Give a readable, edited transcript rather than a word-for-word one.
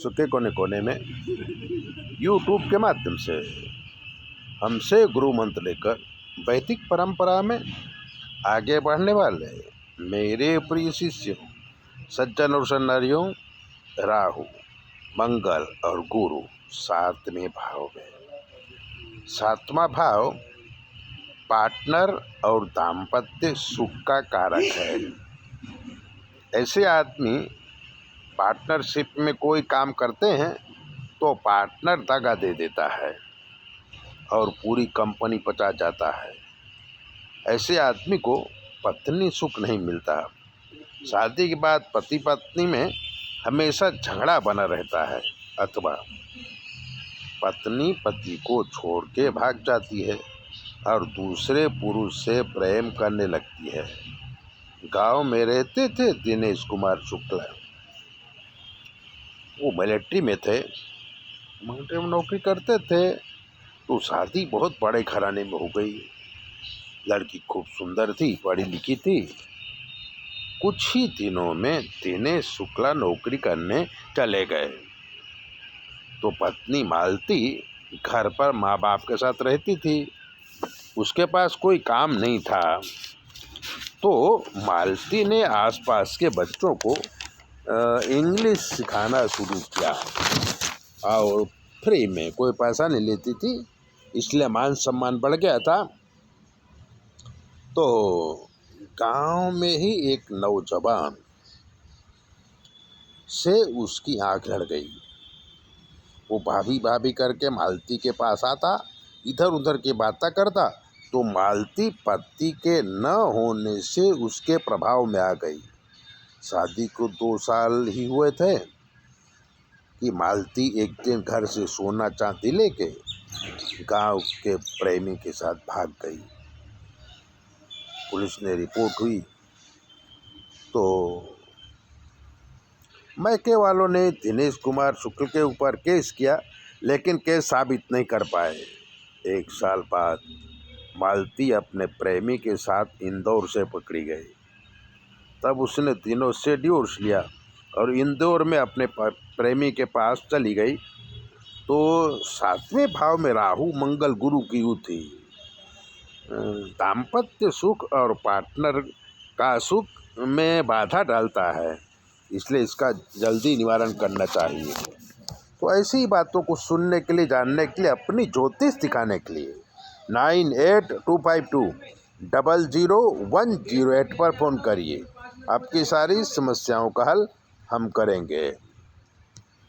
विश्व के कोने कोने में यूट्यूब के माध्यम से हमसे गुरु मंत्र लेकर वैदिक परंपरा में आगे बढ़ने वाले मेरे प्रिय शिष्यों, सज्जन और सन्नरियों, राहु, मंगल और गुरु 7वें भाव में। 7वां भाव पार्टनर और दाम्पत्य सुख का कारक है। ऐसे आदमी पार्टनरशिप में कोई काम करते हैं तो पार्टनर दगा दे देता है और पूरी कंपनी पचा जाता है। ऐसे आदमी को पत्नी सुख नहीं मिलता। शादी के बाद पति पत्नी में हमेशा झगड़ा बना रहता है अथवा पत्नी पति को छोड़ के भाग जाती है और दूसरे पुरुष से प्रेम करने लगती है। गांव में रहते थे दिनेश कुमार शुक्ला। वो मिलिट्री में थे, मिलिट्री में नौकरी करते थे। तो शादी बहुत बड़े घराने में हो गई। लड़की खूब सुंदर थी, पढ़ी लिखी थी। कुछ ही दिनों में दिनेश शुक्ला नौकरी करने चले गए तो पत्नी मालती घर पर माँ बाप के साथ रहती थी। उसके पास कोई काम नहीं था तो मालती ने आसपास के बच्चों को इंग्लिश सिखाना शुरू किया और फ्री में, कोई पैसा नहीं लेती थी, इसलिए मान सम्मान बढ़ गया था। तो गांव में ही एक नौजवान से उसकी आंख लड़ गई। वो भाभी भाभी करके मालती के पास आता, इधर उधर की बातें करता तो मालती पति के न होने से उसके प्रभाव में आ गई। शादी को 2 साल ही हुए थे कि मालती एक दिन घर से सोना चांदी लेके गांव के प्रेमी के साथ भाग गई। पुलिस ने रिपोर्ट हुई तो मैके वालों ने दिनेश कुमार शुक्ल के ऊपर केस किया, लेकिन केस साबित नहीं कर पाए। 1 साल बाद मालती अपने प्रेमी के साथ इंदौर से पकड़ी गई। तब उसने दिनों से डिवोर्स लिया और इंदौर में अपने प्रेमी के पास चली गई। तो 7वें भाव में राहु मंगल गुरु की युति दाम्पत्य सुख और पार्टनर का सुख में बाधा डालता है, इसलिए इसका जल्दी निवारण करना चाहिए। तो ऐसी ही बातों को सुनने के लिए, जानने के लिए, अपनी ज्योतिष दिखाने के लिए 9825200108 पर फ़ोन करिए। आपकी सारी समस्याओं का हल हम करेंगे।